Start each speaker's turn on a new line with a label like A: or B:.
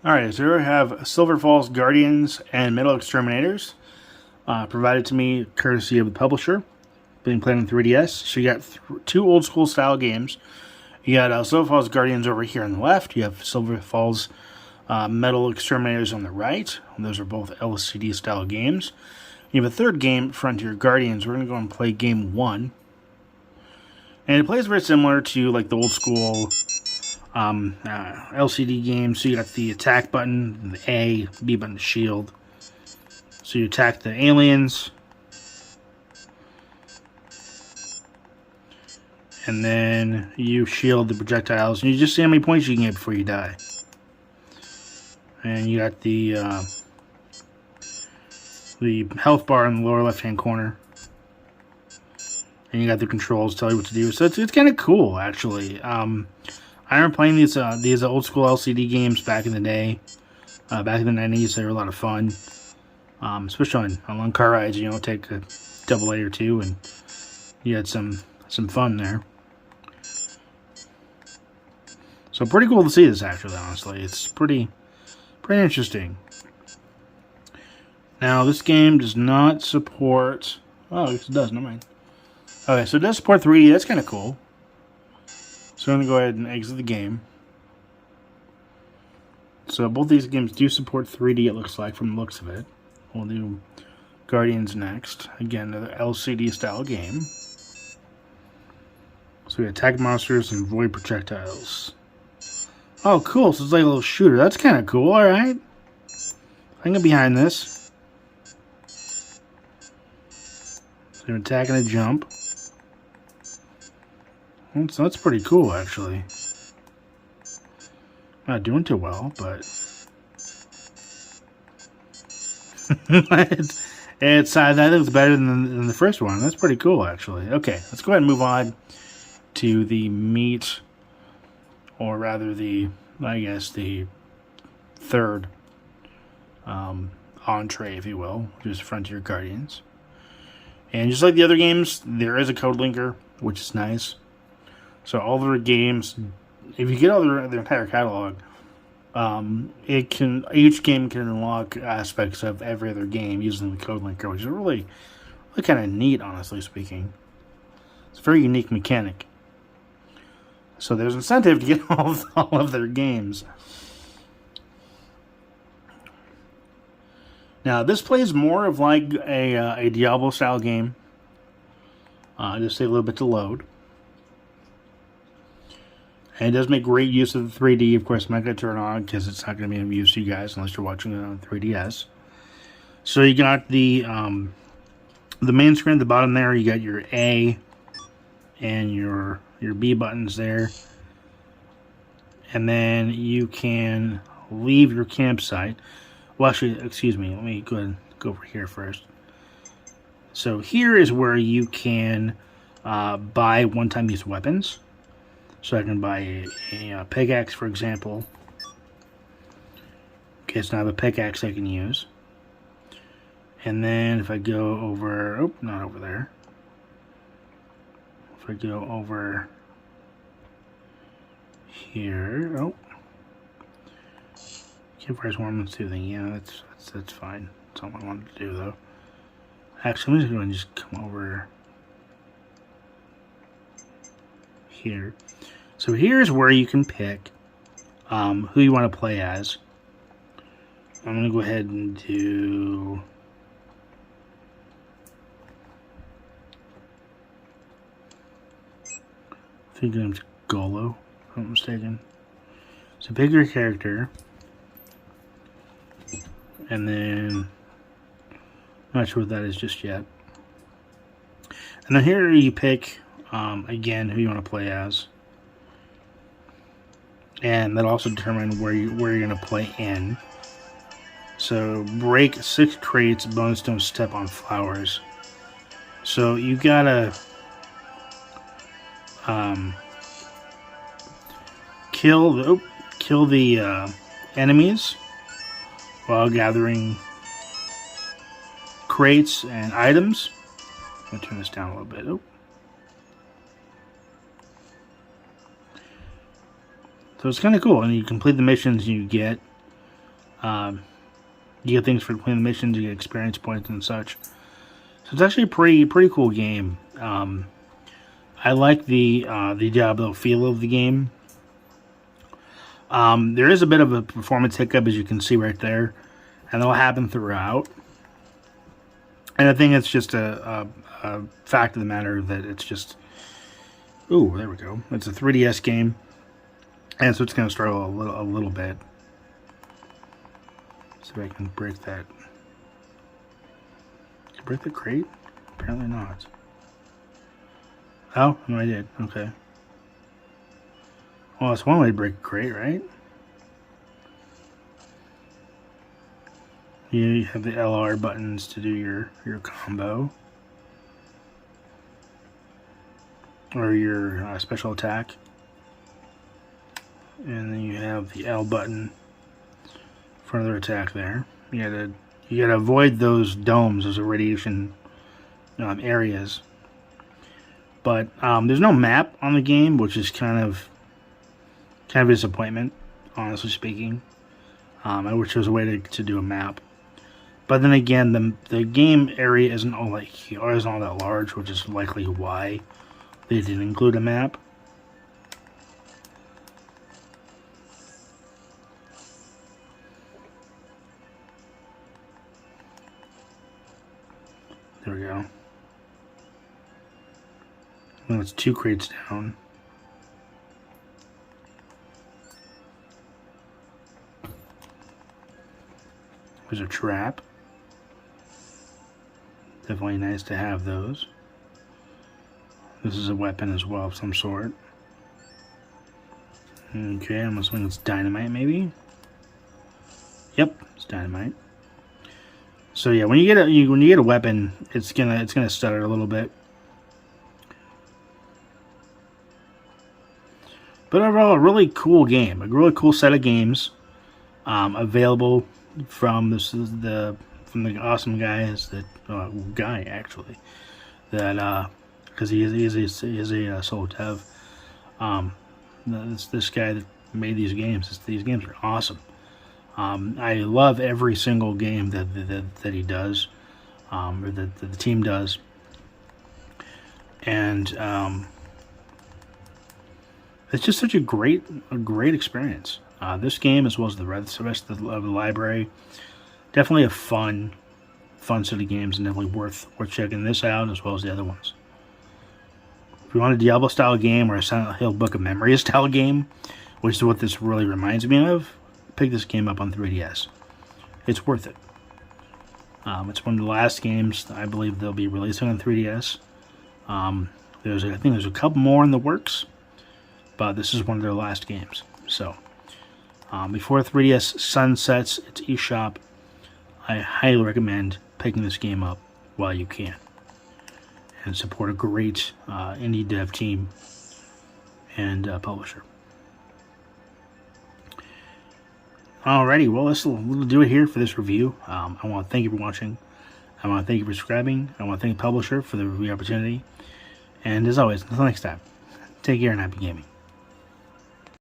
A: Alright, so here I have Silver Falls Guardians and Metal Exterminators, provided to me courtesy of the publisher, being played on 3DS. So you got two old school style games. You got Silver Falls Guardians over here on the left. You have Silver Falls Metal Exterminators on the right. Those are both LCD style games. You have a third game, Frontier Guardians. We're going to go and play game 1. And it plays very similar to like the old school LCD games. So you got the attack button, the A, B button, shield. So you attack the aliens. And then you shield the projectiles. And you just see how many points you can get before you die. And you got the health bar in the lower left-hand corner. And you got the controls tell you what to do. So it's kind of cool, actually. I remember playing these old school LCD games back in the day. Back in the 90s, they were a lot of fun. Especially on long car rides, you know, take a AA or two, and you had some fun there. So pretty cool to see this, actually, honestly. It's pretty interesting. Now, this game does not support... Oh, it does, never mind. Okay, so it does support 3D. That's kind of cool. So I'm going to go ahead and exit the game. So both these games do support 3D, it looks like, from the looks of it. We'll do Guardians next. Again, another LCD style game. So we attack monsters and avoid projectiles. Oh, cool. So it's like a little shooter. That's kind of cool, alright. I can get behind this. So you're attacking a jump. So that's pretty cool, actually. Not doing too well, but... that looks better than the first one. That's pretty cool, actually. Okay, let's go ahead and move on to the meat, or rather I guess the third entree, if you will, which is Frontier Guardians. And just like the other games, there is a code linker, which is nice. So all their games, if you get all their entire catalog, each game can unlock aspects of every other game using the code linker, which is really kind of neat, honestly speaking. It's a very unique mechanic. So there's incentive to get all of their games. Now this plays more of like a Diablo style game. Just take a little bit to load. And it does make great use of the 3D. Of course, I'm not going to turn it on because it's not going to be of use to you guys unless you're watching it on 3DS. So you got the main screen at the bottom there. You got your A and your B buttons there. And then you can leave your campsite. Well, actually, excuse me. Let me go ahead and go over here first. So here is where you can buy one-time use weapons. So I can buy a pickaxe, for example. Okay, so I have a pickaxe I can use. And then if I go over... Oh, not over there. If I go over here... Oh. Campfire's warm soothing. Yeah, that's fine. That's all I wanted to do, though. Actually, I'm just going to just come over here. So here's where you can pick who you want to play as. I'm going to go ahead and do... I think it's Golo, if I'm not mistaken. So pick your character. And then... I'm not sure what that is just yet. And then here you pick, again, who you want to play as. And that'll also determine where you're going to play in. So break 6 crates, bonus don't step on flowers. So you gotta kill the enemies while gathering crates and items. I'm gonna turn this down a little bit. Oh. So it's kind of cool, and you complete the missions, you get You get things for completing the missions, you get experience points and such. So it's actually a pretty cool game. I like the Diablo feel of the game. There is a bit of a performance hiccup, as you can see right there, and that'll happen throughout. And I think it's just a fact of the matter that it's just... Ooh, there we go. It's a 3DS game, and so it's going to struggle a little bit. See if I can break that. Can I break the crate? Apparently not. Oh, no, I did. Okay. Well, that's one way to break a crate, right? You have the LR buttons to do your combo. Or your special attack. And then you have the L button for another attack there. You gotta avoid those domes, those radiation areas. But there's no map on the game, which is kind of a disappointment, honestly speaking. I wish there was a way to do a map. But then again, the game area isn't all that large, which is likely why they didn't include a map. There we go. Well, it's 2 crates down. There's a trap. Definitely nice to have those. This is a weapon as well of some sort. Okay, I'm assuming it's dynamite, maybe. Yep, it's dynamite. So yeah, when you get a weapon, it's gonna stutter a little bit. But overall, a really cool game, a really cool set of games, available from the awesome guys that because he is a solo dev. This guy that made these games. These games are awesome. I love every single game that he does, or that the team does, and it's just such a great experience. This game, as well as the rest of the library, definitely a fun set of games, and definitely worth checking this out as well as the other ones. If you want a Diablo style game or a Silent Hill Book of Memories style game, which is what this really reminds me of, pick this game up on 3DS. It's worth it. It's one of the last games I believe they'll be releasing on 3DS. I think there's a couple more in the works, but this is one of their last games. So, before 3DS sunsets its eShop, I highly recommend picking this game up while you can, and support a great indie dev team and publisher. Alrighty, well, we'll do it here for this review. I want to thank you for watching. I want to thank you for subscribing. I want to thank the publisher for the review opportunity. And as always, until next time, take care and happy gaming.